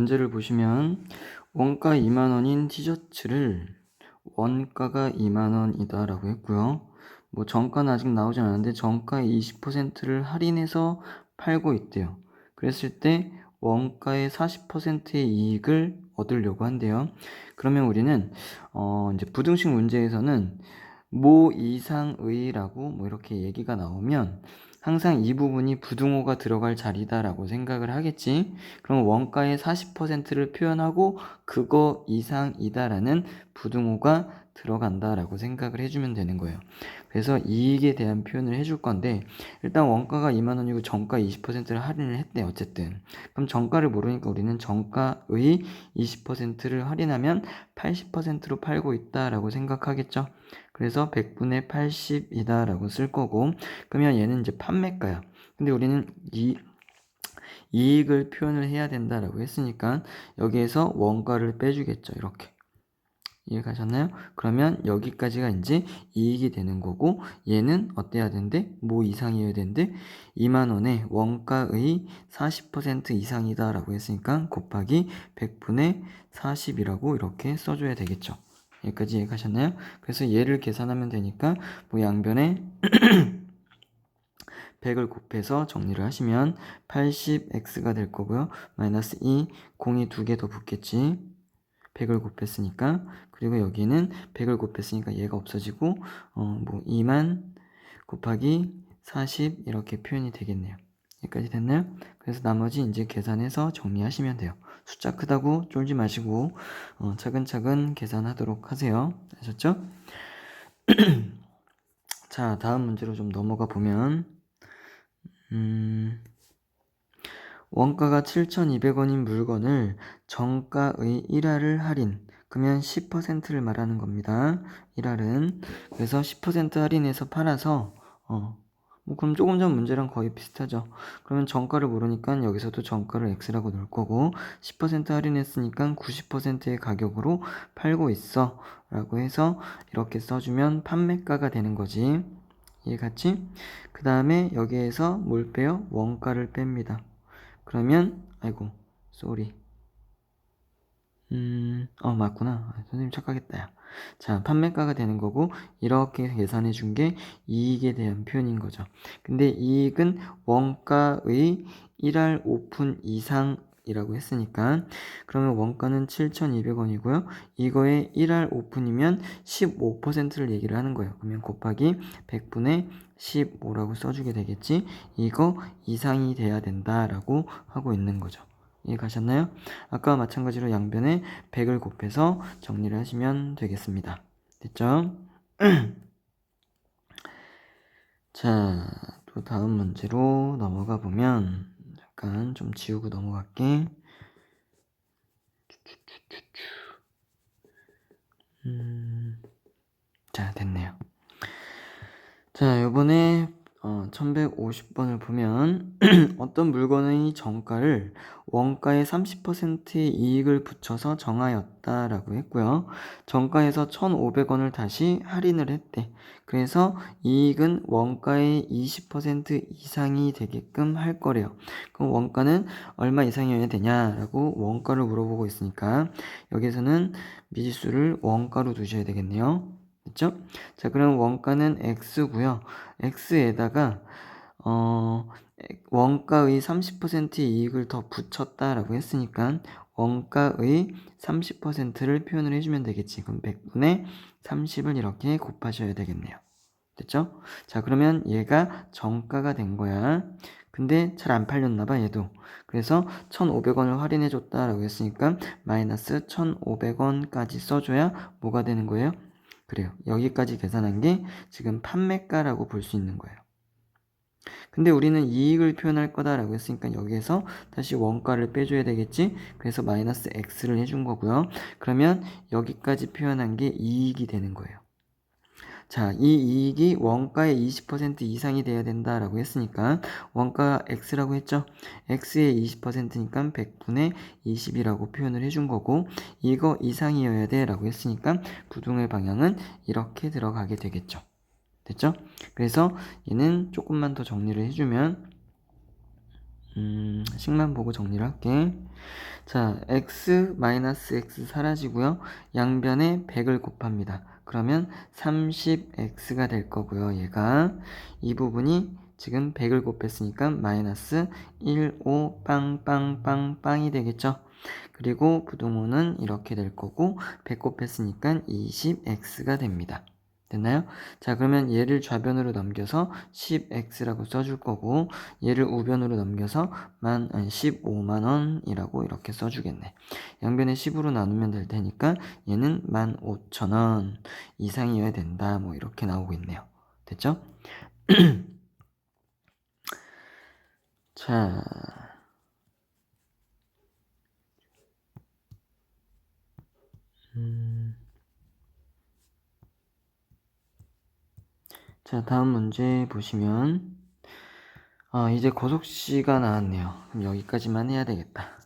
문제를 보시면 원가 2만 원인 티셔츠를 원가가 2만 원이다 라고 했고요. 뭐 정가는 아직 나오진 않았는데 정가의 20%를 할인해서 팔고 있대요. 그랬을 때 원가의 40%의 이익을 얻으려고 한대요. 그러면 우리는 이제 부등식 문제에서는 모 이상의라고 뭐 이렇게 얘기가 나오면 항상 이 부분이 부등호가 들어갈 자리다라고 생각을 하겠지. 그럼 원가의 40%를 표현하고 그거 이상이다라는 부등호가 들어간다라고 생각을 해주면 되는 거예요. 그래서 이익에 대한 표현을 해줄 건데 일단 원가가 2만 원이고 정가 20%를 할인을 했대 어쨌든. 그럼 정가를 모르니까 우리는 정가의 20%를 할인하면 80%로 팔고 있다라고 생각하겠죠. 그래서 100분의 80이다 라고 쓸 거고, 그러면 얘는 이제 판매가야. 근데 우리는 이익을 표현을 해야 된다라고 했으니까 여기에서 원가를 빼주겠죠. 이렇게. 이해가셨나요? 그러면 여기까지가 이제 이익이 되는 거고, 얘는 어때야 된대? 뭐 이상이어야 된대? 2만 원에 원가의 40% 이상이다 라고 했으니까 곱하기 100분의 40이라고 이렇게 써줘야 되겠죠. 여기까지 이해가셨나요? 그래서 얘를 계산하면 되니까 뭐 양변에 100을 곱해서 정리를 하시면 80x가 될 거고요. 마이너스 2, 공이 2개 더 붙겠지. 100을 곱했으니까. 그리고 여기는 100을 곱했으니까 얘가 없어지고 뭐 2만 곱하기 40 이렇게 표현이 되겠네요. 여기까지 됐나요? 그래서 나머지 이제 계산해서 정리하시면 돼요. 숫자 크다고 쫄지 마시고 차근차근 계산하도록 하세요. 아셨죠? 자, 다음 문제로 좀 넘어가 보면 원가가 7,200원인 물건을 정가의 1할을 할인, 그러면 10%를 말하는 겁니다. 1할은. 그래서 10% 할인해서 팔아서 뭐 그럼 조금 전 문제랑 거의 비슷하죠. 그러면 정가를 모르니까 여기서도 정가를 x라고 넣을 거고 10% 할인했으니까 90%의 가격으로 팔고 있어 라고 해서 이렇게 써주면 판매가가 되는 거지. 이해갔지? 그 다음에 여기에서 뭘 빼요? 원가를 뺍니다. 그러면 아이고 쏘리 맞구나. 선생님 착각했다 야. 자, 판매가가 되는 거고 이렇게 계산해 준 게 이익에 대한 표현인 거죠. 근데 이익은 원가의 1할 오픈 이상이라고 했으니까 그러면 원가는 7,200원이고요. 이거의 1할 오픈이면 15%를 얘기를 하는 거예요. 그러면 곱하기 100분의 15라고 써주게 되겠지. 이거 이상이 돼야 된다라고 하고 있는 거죠. 이해가셨나요? 아까와 마찬가지로 양변에 100을 곱해서 정리를 하시면 되겠습니다. 됐죠? 자, 또 다음 문제로 넘어가 보면 잠깐 좀 지우고 넘어갈게. 자, 됐네요. 자, 요번에 1150번을 보면 어떤 물건의 정가를 원가의 30%의 이익을 붙여서 정하였다라고 했고요. 정가에서 1,500원을 다시 할인을 했대. 그래서 이익은 원가의 20% 이상이 되게끔 할 거래요. 그럼 원가는 얼마 이상이어야 되냐라고 원가를 물어보고 있으니까 여기서는 미지수를 원가로 두셔야 되겠네요. 됐죠? 자, 그럼 원가는 x고요. x에다가 원가의 30% 이익을 더 붙였다라고 했으니까 원가의 30%를 표현을 해주면 되겠지. 그럼 100분의 30을 이렇게 곱하셔야 되겠네요. 됐죠? 자, 그러면 얘가 정가가 된 거야. 근데 잘 안 팔렸나봐 얘도. 그래서 1,500원을 할인해 줬다라고 했으니까 마이너스 1,500원까지 써줘야 뭐가 되는 거예요? 그래요. 여기까지 계산한 게 지금 판매가라고 볼 수 있는 거예요. 근데 우리는 이익을 표현할 거다라고 했으니까 여기에서 다시 원가를 빼줘야 되겠지? 그래서 마이너스 x를 해준 거고요. 그러면 여기까지 표현한 게 이익이 되는 거예요. 자, 이 이익이 원가의 20% 이상이 돼야 된다라고 했으니까 원가 x라고 했죠? x의 20%니까 100분의 20이라고 표현을 해준 거고 이거 이상이어야 돼 라고 했으니까 부등의 방향은 이렇게 들어가게 되겠죠. 됐죠? 그래서 얘는 조금만 더 정리를 해주면 식만 보고 정리를 할게. 자, x 마이너스 x 사라지고요. 양변에 100을 곱합니다. 그러면 30x가 될 거고요. 얘가 이 부분이 지금 100을 곱했으니까 마이너스 1, 5, 빵빵빵빵이 되겠죠. 그리고 부등호는 이렇게 될 거고 100 곱했으니까 20x가 됩니다. 됐나요? 자, 그러면 얘를 좌변으로 넘겨서 10x라고 써줄 거고 얘를 우변으로 넘겨서 15만원이라고 이렇게 써주겠네. 양변에 10으로 나누면 될 테니까 얘는 15,000원 이상이어야 된다. 뭐 이렇게 나오고 있네요. 됐죠? 자, 자, 다음 문제 보시면 이제 고속시가 나왔네요. 그럼 여기까지만 해야 되겠다.